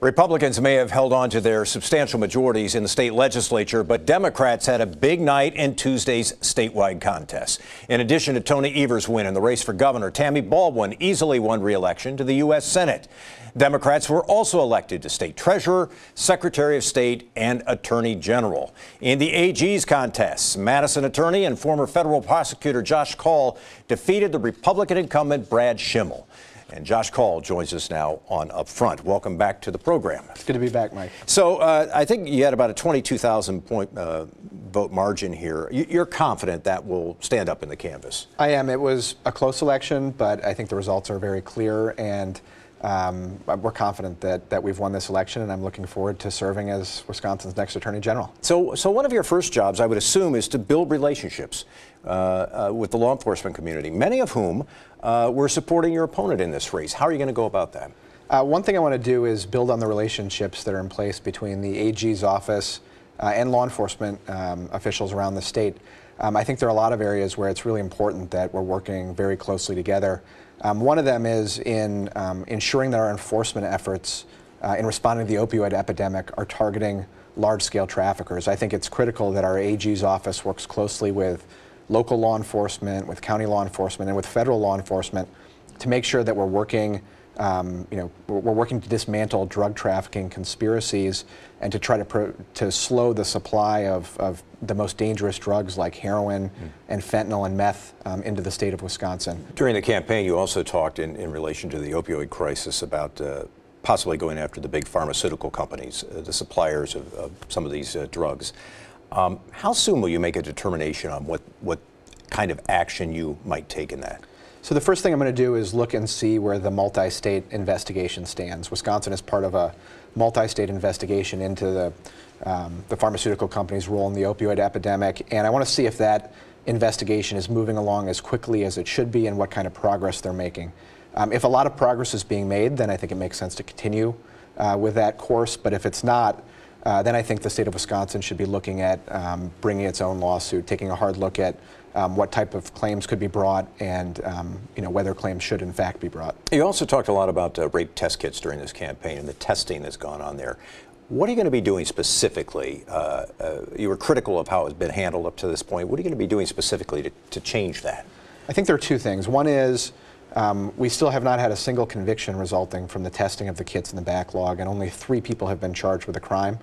Republicans may have held on to their substantial majorities in the state legislature, but Democrats had a big night in Tuesday's statewide contest. In addition to Tony Evers' win in the race for governor, Tammy Baldwin easily won re-election to the U.S. Senate. Democrats were also elected to state treasurer, secretary of state, and attorney general. In the AG's contests, Madison attorney and former federal prosecutor Josh Kaul defeated the Republican incumbent Brad Schimel. And Josh Kaul joins us now on Up Front. Welcome back to the program. It's good to be back, Mike. So I think you had about a 22,000 point vote margin here. You're confident that will stand up in the canvass? I am. It was a close election, but I think the results are very clear, and we're confident that we've won this election, and I'm looking forward to serving as Wisconsin's next Attorney General. So one of your first jobs, I would assume, is to build relationships with the law enforcement community, many of whom were supporting your opponent in this race. How are you going to go about that? One thing I want to do is build on the relationships that are in place between the AG's office and law enforcement officials around the state. I think there are a lot of areas where it's really important that we're working very closely together. One of them is in ensuring that our enforcement efforts in responding to the opioid epidemic are targeting large-scale traffickers. I think it's critical that our AG's office works closely with local law enforcement, with county law enforcement, and with federal law enforcement to make sure that we're working we're working to dismantle drug trafficking conspiracies and to try to slow the supply of the most dangerous drugs like heroin and fentanyl and meth into the state of Wisconsin. During the campaign, you also talked in relation to the opioid crisis about possibly going after the big pharmaceutical companies, the suppliers of some of these drugs. How soon will you make a determination on what kind of action you might take in that? So the first thing I'm going to do is look and see where the multi-state investigation stands. Wisconsin is part of a multi-state investigation into the pharmaceutical companies' role in the opioid epidemic, and I want to see if that investigation is moving along as quickly as it should be and what kind of progress they're making. If a lot of progress is being made, then I think it makes sense to continue with that course, but if it's not, then I think the state of Wisconsin should be looking at bringing its own lawsuit, taking a hard look at what type of claims could be brought and whether claims should in fact be brought. You also talked a lot about rape test kits during this campaign and the testing that's gone on there. What are you going to be doing specifically? You were critical of how it's been handled up to this point. What are you going to be doing specifically to change that? I think there are two things. One is we still have not had a single conviction resulting from the testing of the kits in the backlog, and only 3 people have been charged with a crime.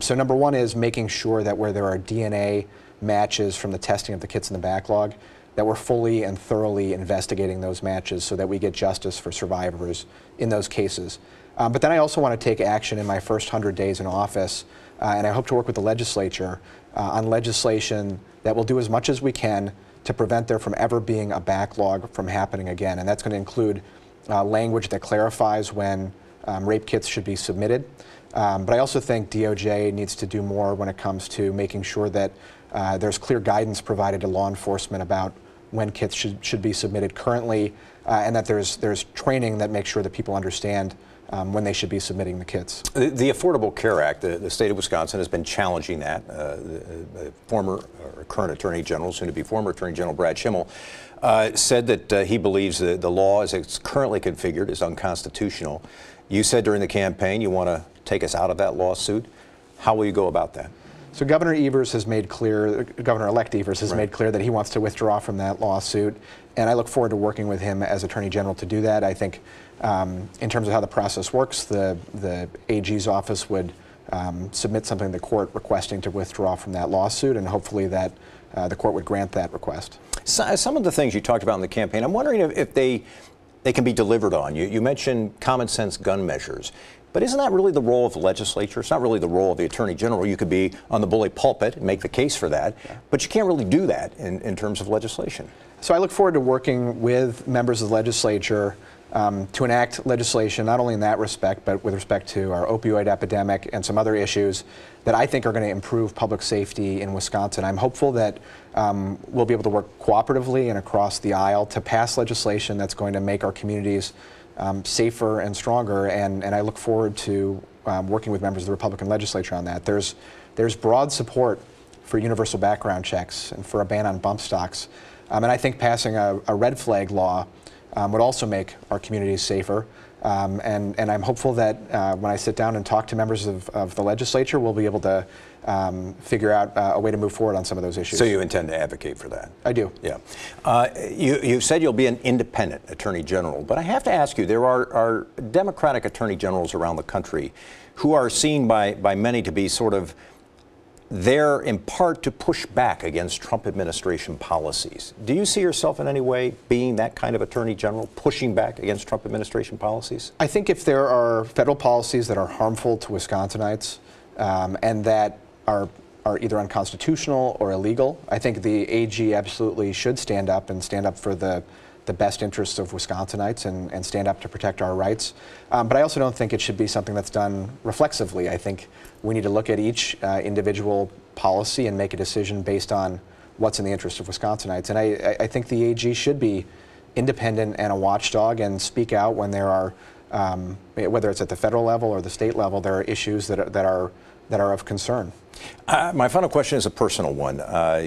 So number one is making sure that where there are DNA matches from the testing of the kits in the backlog, that we're fully and thoroughly investigating those matches so that we get justice for survivors in those cases. But then I also want to take action in my first 100 days in office, and I hope to work with the legislature on legislation that will do as much as we can to prevent there from ever being a backlog from happening again. And that's going to include language that clarifies when rape kits should be submitted. But I also think DOJ needs to do more when it comes to making sure that there's clear guidance provided to law enforcement about when kits should be submitted currently, and that there's training that makes sure that people understand when they should be submitting the kits. The Affordable Care Act, the state of Wisconsin has been challenging that. The former or current Attorney General, soon to be former Attorney General Brad Schimel, said that he believes that the law as it's currently configured is unconstitutional. You said during the campaign you want to take us out of that lawsuit. How will you go about that? So Governor Evers has made clear, Governor-elect Evers has made clear that he wants to withdraw from that lawsuit, and I look forward to working with him as Attorney General to do that. I think in terms of how the process works, the AG's office would submit something to the court requesting to withdraw from that lawsuit, and hopefully that the court would grant that request. So, some of the things you talked about in the campaign, I'm wondering if they can be delivered on. You mentioned common sense gun measures. But isn't that really the role of the legislature? It's not really the role of the Attorney General. You could be on the bully pulpit and make the case for that, but you can't really do that in terms of legislation. So I look forward to working with members of the legislature to enact legislation, not only in that respect, but with respect to our opioid epidemic and some other issues that I think are going to improve public safety in Wisconsin. I'm hopeful that we'll be able to work cooperatively and across the aisle to pass legislation that's going to make our communities safer and stronger, and I look forward to working with members of the Republican legislature on that. There's broad support for universal background checks and for a ban on bump stocks, and I think passing a red flag law would also make our communities safer. And I'm hopeful that when I sit down and talk to members of the legislature, we'll be able to figure out a way to move forward on some of those issues. So you intend to advocate for that? I do. Yeah. You said you'll be an independent attorney general, but I have to ask you, there are Democratic attorney generals around the country who are seen by many to be sort of there in part to push back against Trump administration policies. Do you see yourself in any way being that kind of attorney general, pushing back against Trump administration policies? I think if there are federal policies that are harmful to Wisconsinites and that are either unconstitutional or illegal, I think the AG absolutely should stand up for the best interests of Wisconsinites and stand up to protect our rights. But I also don't think it should be something that's done reflexively. I think we need to look at each individual policy and make a decision based on what's in the interest of Wisconsinites. And I think the AG should be independent and a watchdog and speak out when there are, whether it's at the federal level or the state level, there are issues that are of concern. My final question is a personal one.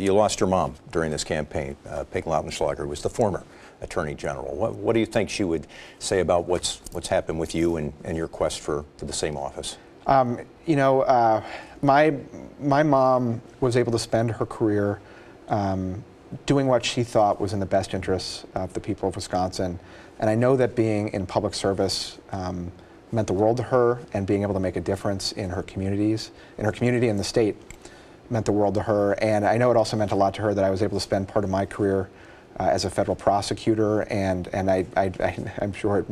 You lost your mom during this campaign. Peg Lautenschlager was the former Attorney General. What do you think she would say about what's happened with you and your quest for the same office? You know, my mom was able to spend her career doing what she thought was in the best interests of the people of Wisconsin. And I know that being in public service meant the world to her, and being able to make a difference in her community and the state meant the world to her. And I know it also meant a lot to her that I was able to spend part of my career as a federal prosecutor, and I'm sure it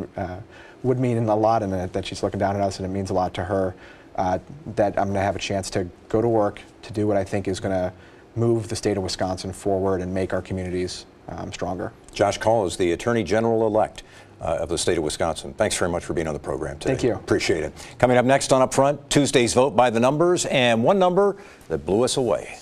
would mean a lot, and that she's looking down at us, and it means a lot to her that I'm going to have a chance to go to work to do what I think is going to move the state of Wisconsin forward and make our communities stronger. Josh Kaul is the Attorney General-elect of the state of Wisconsin. Thanks very much for being on the program today. Thank you. Appreciate it. Coming up next on Upfront, Tuesday's vote by the numbers, and one number that blew us away.